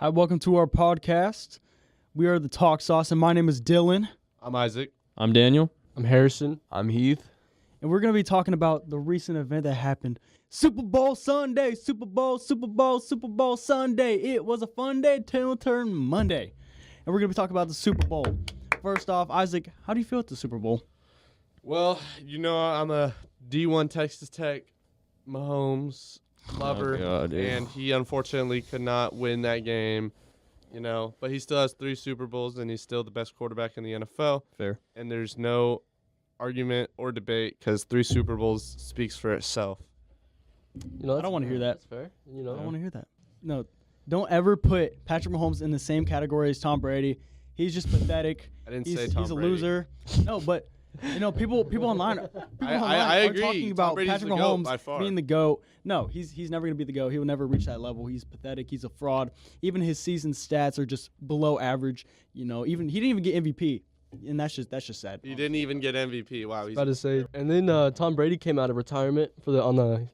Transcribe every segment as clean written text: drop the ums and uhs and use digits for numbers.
Hi, welcome to our podcast. We are the Talk Sauce, and my name is Dylan. I'm Isaac. I'm Daniel. I'm Harrison. I'm Heath. And we're going to be talking about the recent event that happened. Super Bowl Sunday, Super Bowl Sunday. It was a fun day till it turned Monday. And we're going to be talking about the Super Bowl. First off, Isaac, how do you feel at the Super Bowl? Well, I'm a D1 Texas Tech Mahomes lover, and he unfortunately could not win that game, but he still has 3 Super Bowls, and he's still the best quarterback in the NFL. Fair. And there's no argument or debate because 3 Super Bowls speaks for itself. I don't want to hear that. That's fair. I don't want to hear that. No, don't ever put Patrick Mahomes in the same category as Tom Brady. He's just pathetic. I didn't he's, say Tom he's a Brady. loser. No, but people online I are agree. talking Tom about Brady's Patrick the GOAT Mahomes by far. being the GOAT. No, he's never going to be the GOAT. He will never reach that level. He's pathetic. He's a fraud. Even his season stats are just below average. Even he didn't even get MVP, and that's just sad. He didn't even get MVP. Wow, he's About to say. And then Tom Brady came out of retirement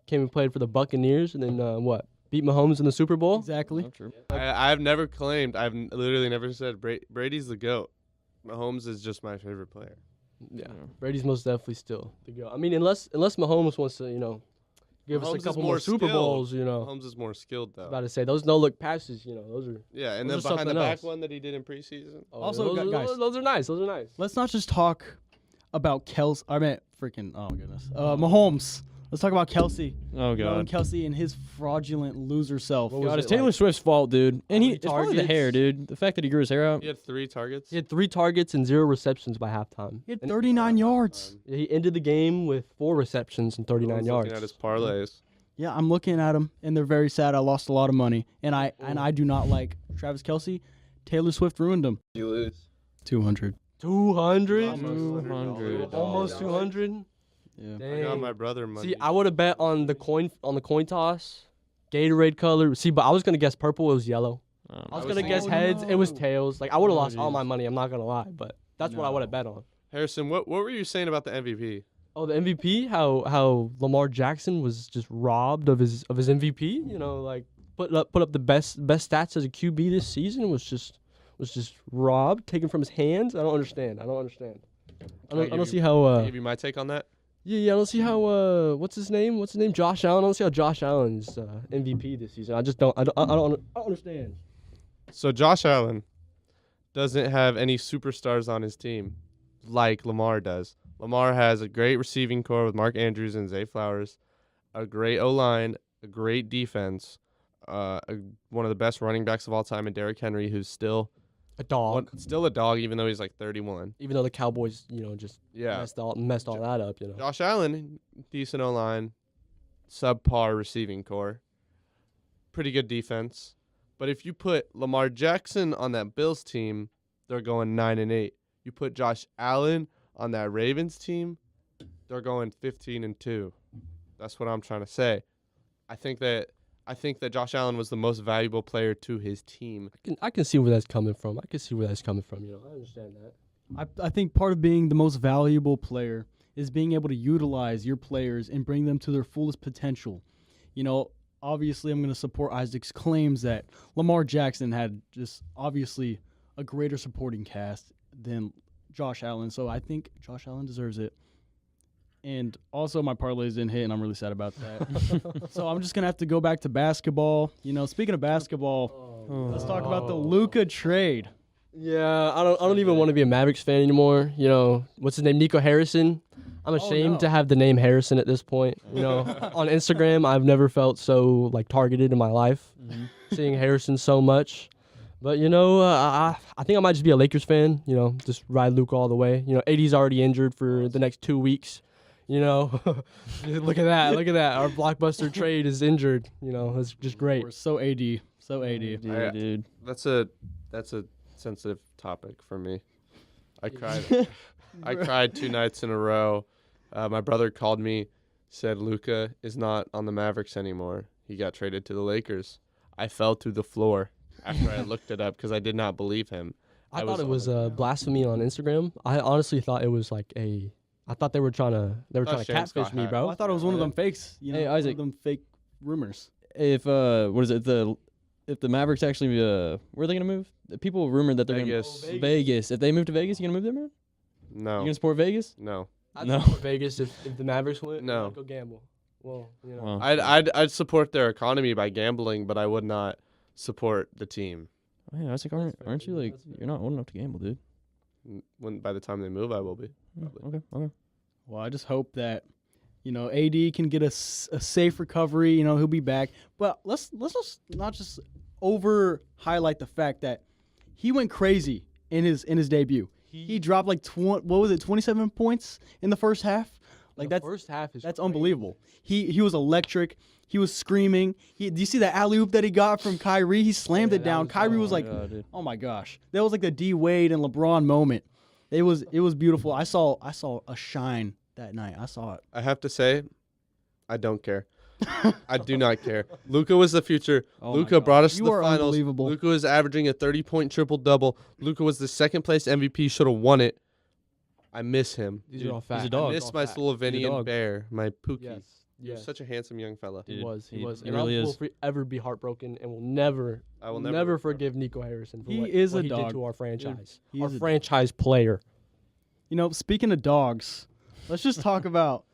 came and played for the Buccaneers, and then beat Mahomes in the Super Bowl. Exactly. I've never claimed. I've literally never said Brady's the GOAT. Mahomes is just my favorite player. Yeah, Brady's most definitely still the GOAT. I mean, unless Mahomes wants to, give us Mahomes a is couple more more Super skilled. Bowls, Mahomes is more skilled though. About to say those no-look passes, those are. Yeah, and Those then are behind the something back else. one that he did in preseason. Also, those, guys- those are nice. Those are nice. Let's not just talk about Kelsey. I mean, oh my goodness, Mahomes. Let's talk about Kelsey. Oh, Nolan God. Kelsey and his fraudulent loser self. What was God, it's it Taylor like? Swift's fault, dude. And How many it's probably the targets? hair, dude. The fact that he grew his hair out. He had 3 targets. He had 3 targets and 0 receptions by halftime. He had And 39 yards. he ended the game with 4 receptions and 39 yards. Looking at his parlays. Yeah, I'm looking at them, and they're very sad. I lost a lot of money, and I do not like Travis Kelsey. Taylor Swift ruined him. You lose. 200. 200? $200. Almost 200? Yeah. I got my brother money. See, I would have bet on the coin toss, Gatorade color. See, but I was gonna guess purple. It was yellow. I was was gonna thinking- guess Oh, heads. It was no. tails. Like I would have Oh, lost all jeez. my money. I'm not gonna lie, but that's what I would have bet on. Harrison, what were you saying about the MVP? Oh, the MVP. How Lamar Jackson was just robbed of his MVP. Put up the best stats as a QB this season was just robbed, taken from his hands. I don't understand. I don't see how. Can I give you my take on that? Yeah, I don't see how. What's his name? Josh Allen. I don't see how Josh Allen's MVP this season. I just don't. I don't understand. So Josh Allen doesn't have any superstars on his team like Lamar does. Lamar has a great receiving core with Mark Andrews and Zay Flowers, a great O-line, a great defense, one of the best running backs of all time in Derrick Henry, who's still A dog. still a dog even though he's like 31. Even though the Cowboys, just Yeah. messed all that up. Josh Allen, decent O-line, subpar receiving core, pretty good defense. But if you put Lamar Jackson on that Bills team, they're going 9-8. You put Josh Allen on that Ravens team, they're going 15-2. That's what I'm trying to say. I think that Josh Allen was the most valuable player to his team. I can see where that's coming from. I understand that. I think part of being the most valuable player is being able to utilize your players and bring them to their fullest potential. Obviously I'm going to support Isaac's claims that Lamar Jackson had just obviously a greater supporting cast than Josh Allen. So I think Josh Allen deserves it. And also my parlays didn't hit, and I'm really sad about that. So I'm just going to have to go back to basketball. Speaking of basketball, let's talk about the Luka trade. Yeah, I don't even want to be a Mavericks fan anymore. What's his name? Nico Harrison. I'm ashamed to have the name Harrison at this point. On Instagram, I've never felt so targeted in my life, seeing Harrison so much. But I think I might just be a Lakers fan. Just ride Luka all the way. AD's already injured for the next 2 weeks. Look at that. Our blockbuster trade is injured. It's just great. We're so AD. So AD. Yeah, dude. That's a sensitive topic for me. I cried. I cried 2 nights in a row. My brother called me, said Luka is not on the Mavericks anymore. He got traded to the Lakers. I fell to the floor after I looked it up because I did not believe him. I thought it was blasphemy on Instagram. I honestly thought it was I thought they were trying to Shane catfish Scott me, hacked. bro. I thought it was one of them fakes. Hey, one Isaac. of them fake rumors. If, what is it, the if the Mavericks actually where are they gonna move? The people rumored that they're Vegas. gonna Vegas. If they move to Vegas, you gonna move there, man? You No. gonna support Vegas? No. I'd No. support Vegas if the Mavericks win. No. I'd go gamble. Well, you know. Well, I'd support their economy by gambling, but I would not support the team. oh, yeah, I was like, aren't you like That's fair. you're not old enough to gamble, dude? When by the time they move, I will be. Okay, okay. Well, I just hope that, AD can get a safe recovery. He'll be back. But let's just not just over highlight the fact that he went crazy in his debut. He dropped like 27 points in the first half. Like The first half is that's crazy. unbelievable. He was electric. He was screaming. Do you see the alley oop that he got from Kyrie? He slammed Yeah, it down. that was- Kyrie oh was my like, God, dude. "Oh my gosh!" That was like the D Wade and LeBron moment. It was beautiful. I saw a shine that night. I saw it. I have to say, I don't care. I do not care. Luka was the future. Oh my Luka God. brought us to You the are finals. unbelievable. Luka was averaging a 30-point triple-double. Luka was the second place MVP. Should have won it. I miss him. These Dude, are all he's a facts. dog. I miss my Slovenian dog. bear, my Pookie. Yes. He was Yes. such a handsome young fella. Dude, He was. he And really I is. will forever be heartbroken and will never, I will never, never forgive Nico Harrison for He what, is what a he dog. did to our franchise. He Our is a dog. franchise player. Speaking of dogs, let's just talk about.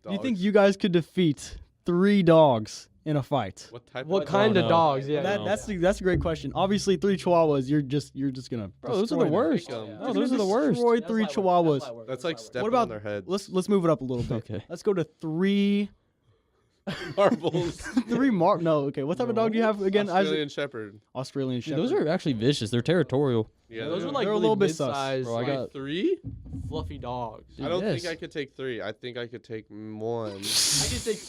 Do you think Dogs. you guys could defeat 3 dogs in a fight? What type? What of kind don't of know. dogs? Yeah. That- That's a great question. Obviously, 3 Chihuahuas. You're just gonna. Bro, those are the destroy them. worst. Pick 'em. No, those are the worst. Destroy 3 Chihuahuas. That's like stepping about- on their heads. Let's move it up a little bit. Okay. Let's go to 3 Marbles. 3 No, okay. What type of dog do you have again? Isaac? Australian Shepherd. Australian Dude, Shepherd. those are actually vicious. They're territorial. Yeah, Those they're are like They're a really little bit sus. mid-sized, Bro, I like, got- 3. fluffy dogs. Dude, I don't yes. think I could take 3. I think I could take 1. I can take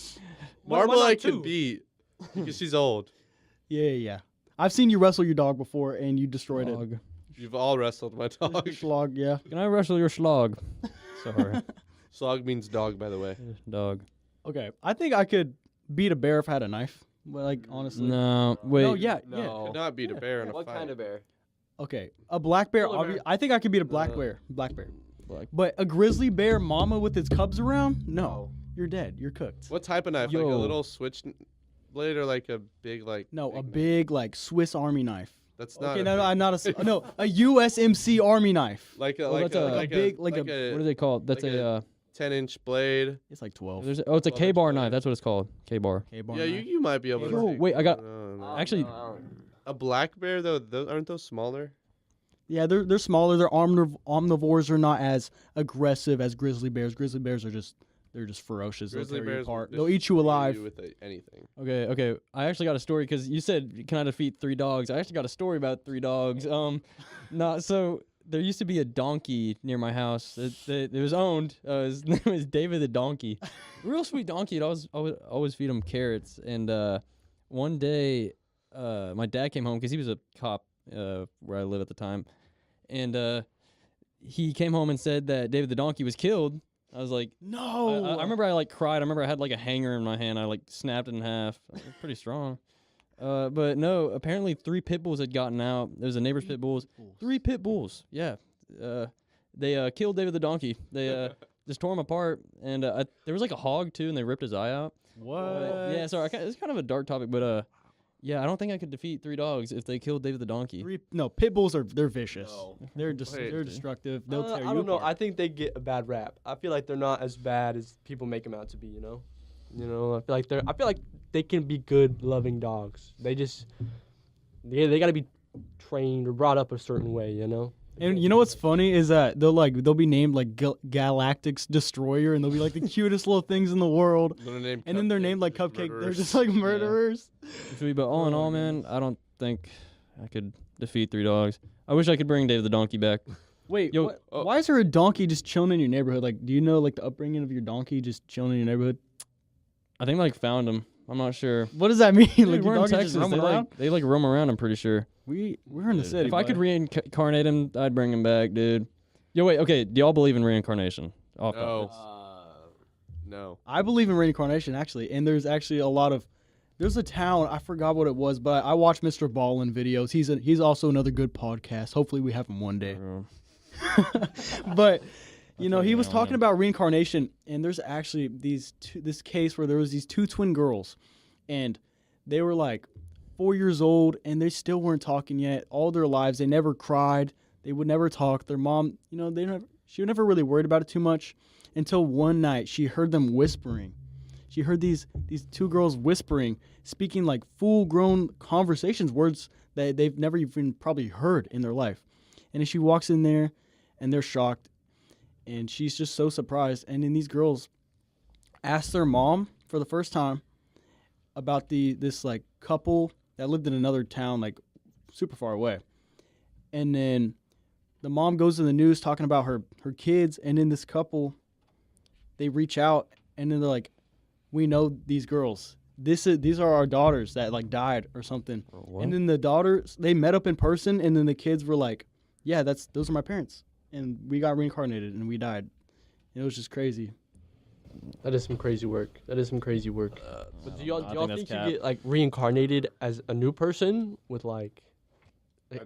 Marble why I not could 2? beat because she's old. Yeah. I've seen you wrestle your dog before, and you destroyed it. Slog. You've all wrestled my dog. Slog, yeah. Can I wrestle your slog? Sorry. Slog means dog, by the way. Dog. Okay, I think I could beat a bear if I had a knife. But like honestly, No, wait. No, yeah. Could not beat a bear in a What fight. kind of bear? Okay, a black bear. Polar bear. I think I could beat a black bear. Black bear. Black- But a grizzly bear, mama with its cubs around? No, you're dead. You're cooked. What type of knife? Like a Yo. little switch blade or like a big like? No, a knife? big like Swiss Army knife. That's not. Okay, a no, big- I'm not a USMC Army knife. Like a Oh, like that's a a- like big- a like a- What are they called? That's like a. 10-inch blade. It's like 12. There's it's a Well, that's K-bar better. knife. That's what it's called. K-bar. K-bar Yeah, knife. you might be able to. Yo, take- wait, I got- no. Actually- A black bear though, aren't those smaller? Yeah, they're smaller. Their omnivores are not as aggressive as grizzly bears. Grizzly bears are just ferocious. Grizzly They'll tear you bears will apart. just They'll eat you kill alive. with anything. Okay. I actually got a story because you said, "Can I defeat 3 dogs?" I actually got a story about 3 dogs. So there used to be a donkey near my house. It was owned. His name was David the donkey. Real sweet donkey. I would always feed him carrots. And one day, my dad came home because he was a cop where I live at the time, and he came home and said that David the donkey was killed. I was like, No. I remember I like cried. I remember I had like a hanger in my hand. I like snapped it in half. It was pretty strong. But no, apparently 3 pit bulls had gotten out. There was a neighbor's pit bulls. 3 pit bulls. Yeah. They killed David the donkey. They just tore him apart. And there was like a hog too, and they ripped his eye out. What? Yeah. Sorry, it's kind of a dark topic, but yeah, I don't think I could defeat 3 dogs if they killed David the donkey. Pit bulls they're vicious. No. They're just Wait. they're destructive. They'll tear you I don't know. apart. I think they get a bad rap. I feel like they're not as bad as people make them out to be. You know. I feel like they can be good, loving dogs. They they got to be trained or brought up a certain way. You know. And you know what's funny is that they'll be named like Galactic's Destroyer, and they'll be like the cutest little things in the world. And then they're named like Cupcake. They're just like murderers. But all in all, man, I don't think I could defeat 3 dogs. I wish I could bring David the donkey back. Wait, Yo, why is there a donkey just chilling in your neighborhood? Like, do you know like the upbringing of your donkey just chilling in your neighborhood? I think like found him. I'm not sure. What does that mean? Dude, like, your we're in donkey Texas. just roaming They around? like roam around. I'm pretty sure. We're in the city. If I could bud. reincarnate him, I'd bring him back, dude. Yo, wait. Okay, do y'all believe in reincarnation? Off No. topic. No. I believe in reincarnation actually, and there's actually there's a town, I forgot what it was, but I watch Mr. Ballin videos. He's also another good podcast. Hopefully we have him one day. Bro. But he totally was know, talking man. about reincarnation, and there's actually this case where there was these 2 twin girls, and they were like 4 years old, and they still weren't talking yet. All their lives, they never cried. They would never talk. Their mom, she was never really worried about it too much until one night she heard them whispering. She heard these two girls whispering, speaking like full-grown conversations, words that they've never even probably heard in their life. And then she walks in there, and they're shocked, and she's just so surprised. And then these girls ask their mom for the first time about this like couple that lived in another town, like super far away. And then the mom goes to the news talking about her kids, and then this couple, they reach out, and then they're like, we know these girls. These are our daughters that like died or something. What? And then the daughters, they met up in person, and then the kids were like, yeah, those are my parents, and we got reincarnated and we died. And it was just crazy. That is some crazy work. But do y'all think that's think you cap. get like reincarnated as a new person with like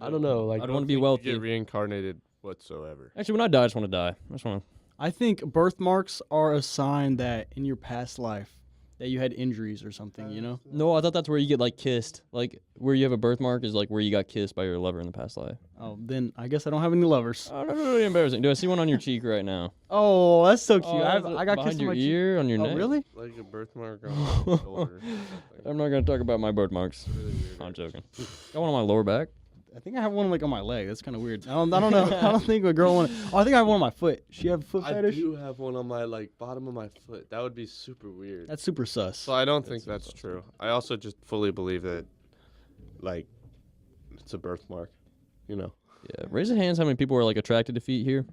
I don't know, like I'd want to be You wealthy. get reincarnated whatsoever. Actually, when I die, I just want to die. I just want to. I think birthmarks are a sign that in your past life that you had injuries or something, you know? No, I thought that's where you get like kissed. Like where you have a birthmark is like where you got kissed by your lover in the past life. Oh, then I guess I don't have any lovers. Oh, that's really embarrassing. Do I see one on your cheek right now? Oh, that's so cute. Oh, I got behind kissed on your my cheek. ear, on your Oh, neck. really? Like a birthmark on my shoulder. I'm not gonna talk about my birthmarks. Really weird. I'm joking. Got one on my lower back. I think I have one like on my leg. That's kind of weird. I don't know. I don't think a girl want. Oh, I think I have one on my foot. She have a foot I fetish. do have one on my like bottom of my foot. That would be super weird. That's super sus. So I don't think that's true. I also just fully believe that, like, it's a birthmark. You know. Yeah. Raise your hands. How many people are like attracted to feet here?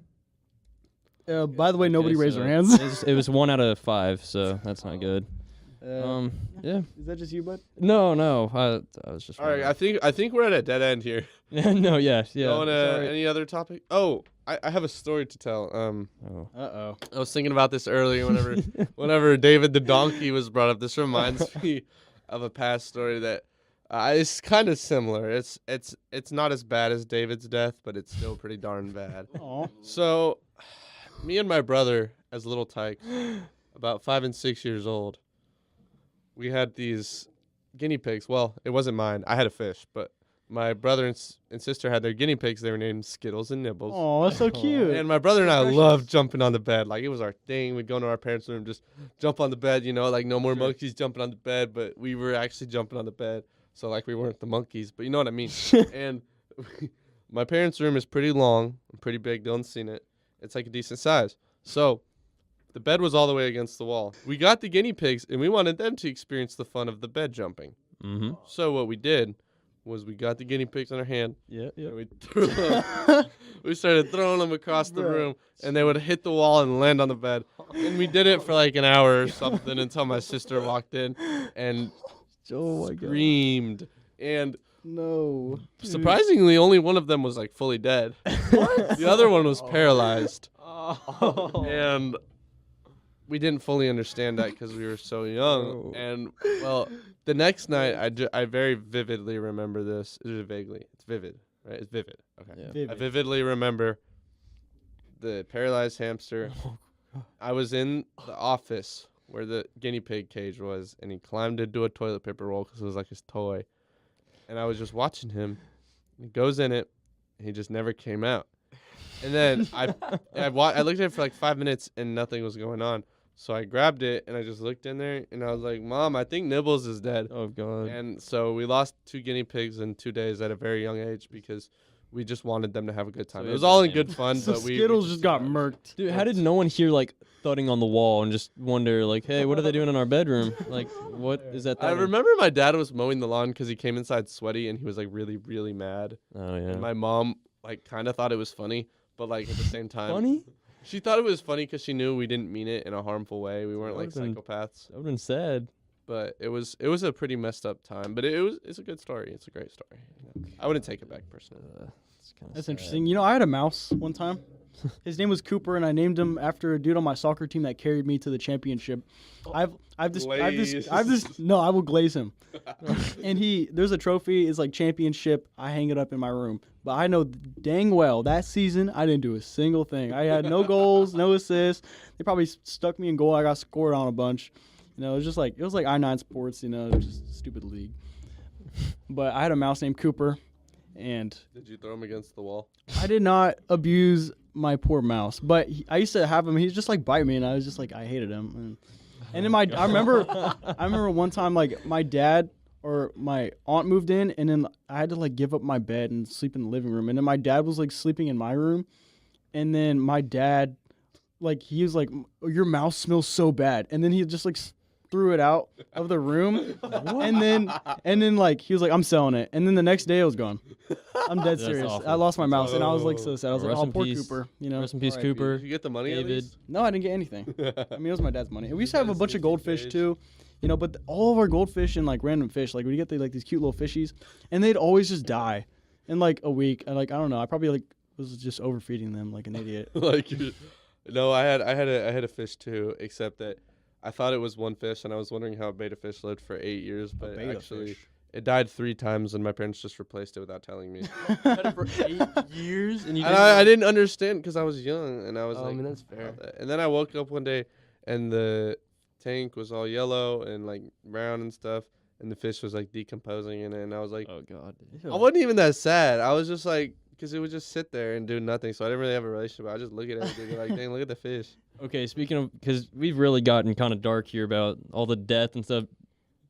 By the way, nobody Okay, raised so their hands. it was 1 out of 5, so that's not good. Yeah. Is that just you, bud? No. I was just. All right. I think we're at a dead end here. No. Yeah. Going to Sorry. any other topic? Oh, I have a story to tell. Oh. Uh-oh. I was thinking about this earlier. Whenever David the donkey was brought up, this reminds me of a past story that is kind of similar. It's not as bad as David's death, but it's still pretty darn bad. Aw. So, me and my brother, as little tykes, about 5 and 6 years old, we had these guinea pigs. Well, it wasn't mine. I had a fish, but my brother and sister had their guinea pigs. They were named Skittles and Nibbles. Oh, that's so cute. And my brother and I loved jumping on the bed. Like, it was our thing. We'd go into our parents' room, just jump on the bed, like no more monkeys jumping on the bed, but we were actually jumping on the bed. So, like, we weren't the monkeys, but you know what I mean. And my parents' room is pretty long and pretty big. Dylan's seen it. It's like a decent size. So, the bed was all the way against the wall. We got the guinea pigs, and we wanted them to experience the fun of the bed jumping. Mm-hmm. So, what we did was we got the guinea pigs in our hand, Yeah. and we threw them. We started throwing them across the room, and they would hit the wall and land on the bed. And we did it for like an hour or something until my sister walked in and Oh my screamed. And No. surprisingly, only one of them was like fully dead. The other one was paralyzed. Oh. And we didn't fully understand that because we were so young. Oh. And well, the next night, I very vividly remember this. Is it vaguely? It's vivid, right? It's vivid. Okay. Yeah. I Vivid. vividly remember the paralyzed hamster. I was in the office where the guinea pig cage was, and he climbed into a toilet paper roll because it was like his toy. And I was just watching him. He goes in it, and he just never came out. And then I looked at it for like 5 minutes, and nothing was going on. So I grabbed it, and I just looked in there, and I was like, Mom, I think Nibbles is dead. Oh god. And so we lost 2 guinea pigs in 2 days at a very young age because we just wanted them to have a good time. So It was it all in became- good fun, So but we Skittles just got murked. Dude, how did no one hear like thudding on the wall and just wonder like, hey, what are they doing in our bedroom? Like, what is that? I thudding? remember my dad was mowing the lawn because he came inside sweaty and he was like really, really mad. Oh yeah. And my mom like kind of thought it was funny, but like at the same time, Funny? she thought it was funny because she knew we didn't mean it in a harmful way. We weren't like That would've psychopaths, That would've been sad. but it was a pretty messed up time. But it's a good story. It's a great story. I wouldn't take it back personally. It's kinda That's sad. interesting. You know, I had a mouse one time. His name was Cooper, and I named him after a dude on my soccer team that carried me to the championship. I will glaze him. And there's a trophy. It's like championship. I hang it up in my room. But I know dang well that season I didn't do a single thing. I had no goals, no assists. They probably stuck me in goal. I got scored on a bunch. It was like I9 Sports. Just a stupid league. But I had a mouse named Cooper, and Did you throw him against the wall? I did not abuse my poor mouse. But I used to have him. He'd just like bite me, and I was just like I hated him. And then I remember one time like my dad or my aunt moved in, and then I had to like give up my bed and sleep in the living room. And then my dad was like sleeping in my room, and then my dad, like he was like, "Your mouse smells so bad," and then he just like threw it out of the room, and then like he was like, "I'm selling it," and then the next day it was gone. I'm dead That's serious. awful. I lost my mouse, and I was like so sad. I was like, Rest "Oh, in poor peace. Cooper," you know. Rest in peace, Did Cooper. you get the money at David. least? No, I didn't get anything. I mean, it was my dad's money. And we used to have a That's bunch of sneaky goldfish fish. too, you know. But all of our goldfish and like random fish, like we get like these cute little fishies, and they'd always just die in like a week. And like I don't know, I probably like was just overfeeding them like an idiot. Like, no, I had a fish too, except that I thought it was one fish, and I was wondering how a beta fish lived for 8 years, but beta actually fish. it died 3 times, and my parents just replaced it without telling me. Had it for 8 years, and you. And I didn't understand because I was young, and I was Oh, like, I mean, that's fair. "What the-" And then I woke up one day, and the tank was all yellow and like brown and stuff, and the fish was like decomposing in it, and I was like, Oh God. I wasn't even that sad. I was just like, because it would just sit there and do nothing, so I didn't really have a relationship. I just look at it and be like, dang, look at the fish. Okay, speaking of, because we've really gotten kind of dark here about all the death and stuff.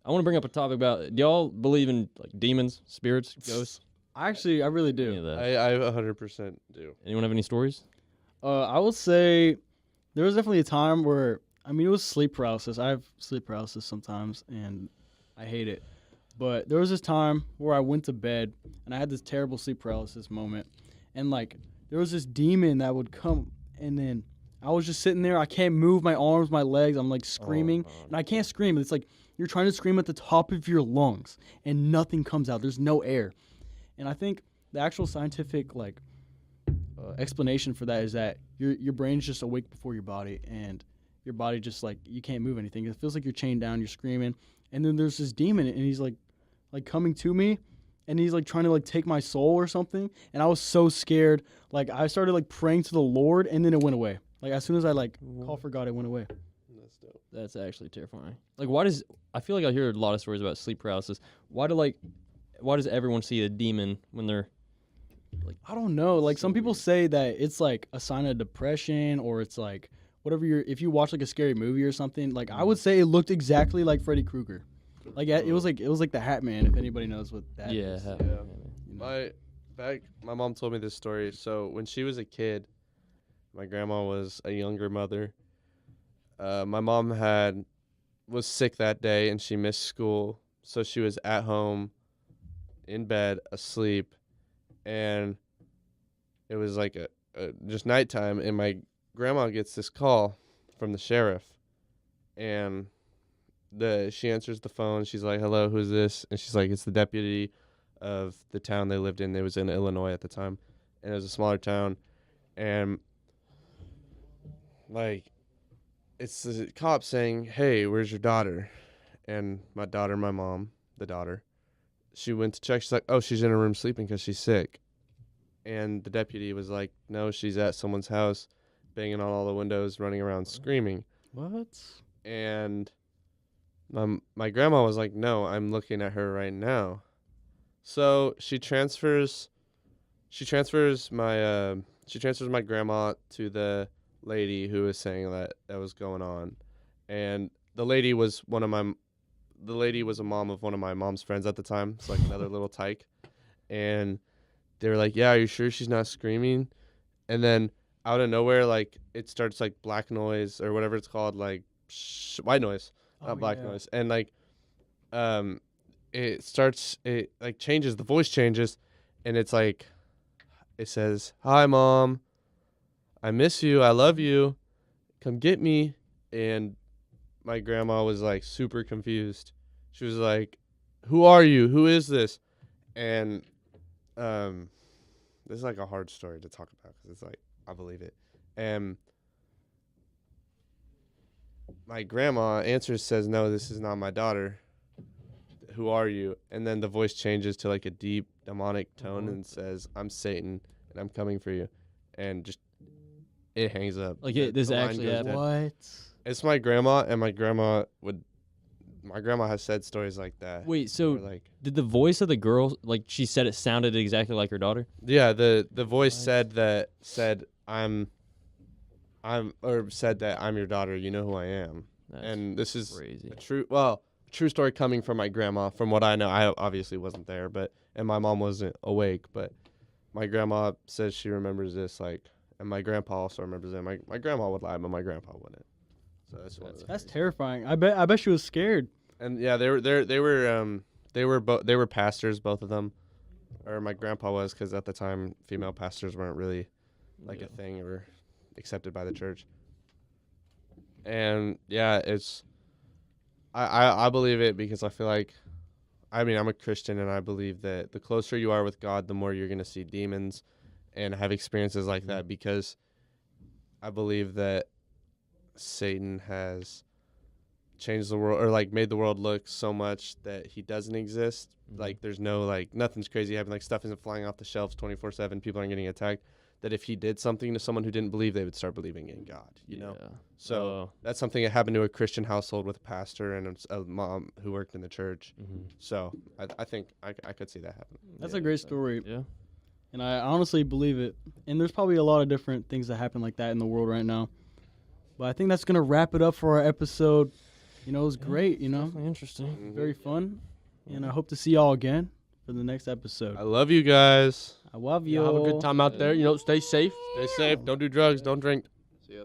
I want to bring up a topic about. Do y'all believe in like demons, spirits, ghosts? I really do. Any of that? I 100% do. Anyone have any stories? I will say there was definitely a time where I mean it was sleep paralysis. I have sleep paralysis sometimes, and I hate it. But there was this time where I went to bed and I had this terrible sleep paralysis moment, and like there was this demon that would come, and then I was just sitting there. I can't move my arms, my legs. I'm like screaming, and I can't scream. It's like you're trying to scream at the top of your lungs, and nothing comes out. There's no air, and I think the actual scientific like explanation for that is that your brain's just awake before your body, and your body just like you can't move anything. It feels like you're chained down. You're screaming, and then there's this demon, and he's like coming to me, and he's like trying to like take my soul or something. And I was so scared. Like I started like praying to the Lord, and then it went away. Like as soon as I like called for God, it went away. That's dope. That's actually terrifying. Like, why does I feel like I hear a lot of stories about sleep paralysis. Why does everyone see a demon when they're I don't know. Like So some people weird. say that it's like a sign of depression, or it's like whatever if you watch like a scary movie or something. Like I would say it looked exactly like Freddy Krueger. Like it was like the Hat Man. If anybody knows what that is. yeah, You know? My mom told me this story. So when she was a kid, my grandma was a younger mother. My mom was sick that day, and she missed school, so she was at home, in bed, asleep, and it was like a just nighttime, and my grandma gets this call from the sheriff, and she answers the phone. She's like, "Hello, who's this?" And she's like, "It's the deputy of the town they lived in. They was in Illinois at the time, and it was a smaller town, and like, it's the cop saying, 'Hey, where's your daughter?' And my mom, the daughter, she went to check. She's like, 'Oh, she's in her room sleeping because she's sick.' And the deputy was like, 'No, she's at someone's house, banging on all the windows, running around screaming.' What? And my grandma was like, 'No, I'm looking at her right now.' So she transfers my grandma to the lady who was saying that was going on, and the lady was a mom of one of my mom's friends at the time. It's like another little tyke, and they were like, 'Yeah, are you sure she's not screaming?' And then out of nowhere, like it starts like black noise or whatever it's called, like white noise, not black noise, and like it like changes, the voice changes, and it's like it says, 'Hi mom, I miss you, I love you, come get me.' And my grandma was like super confused. She was like, 'Who are you? Who is this?' And this is like a hard story to talk about because it's like I believe it. And my grandma answers, says, 'No, this is not my daughter. Who are you?' And then the voice changes to like a deep demonic tone and says, 'I'm Satan and I'm coming for you.' And just it hangs up. Like The- this the line actually goes happened. dead. What? It's my grandma, and my my grandma has said stories like that. Wait, where, so like, did the voice of the girl, like she said, it sounded exactly like her daughter? yeah, the voice What? said or said that I'm your daughter. You know who I am. That's And this is crazy. a true story coming from my grandma. From what I know, I obviously wasn't there, and my mom wasn't awake, but my grandma says she remembers this, like, and my grandpa also remembers it. My grandma would lie, but my grandpa wouldn't. So That's terrifying. I bet she was scared. and yeah, they were pastors, both of them, or my grandpa was, because at the time female pastors weren't really like a thing or accepted by the church. And yeah, I believe it because I feel like, I mean, I'm a Christian and I believe that the closer you are with God, the more you're going to see demons and have experiences like that, because I believe that Satan has changed the world, or like made the world look so much that he doesn't exist. Like there's no, like, nothing's crazy happening, like stuff isn't flying off the shelves 24/7, people aren't getting attacked, that if he did something to someone who didn't believe, they would start believing in God, you know? So that's something that happened to a Christian household with a pastor and a mom who worked in the church. So I think I could see that happen. That's a great story, Yeah. and I honestly believe it. And there's probably a lot of different things that happen like that in the world right now. But I think that's gonna wrap it up for our episode. You know, it was great. You know, Definitely interesting. very fun, and I hope to see y'all again for the next episode. I love you guys. I love you. Have a good time out there. You know, stay safe. Stay safe. Don't do drugs. Don't drink. See ya.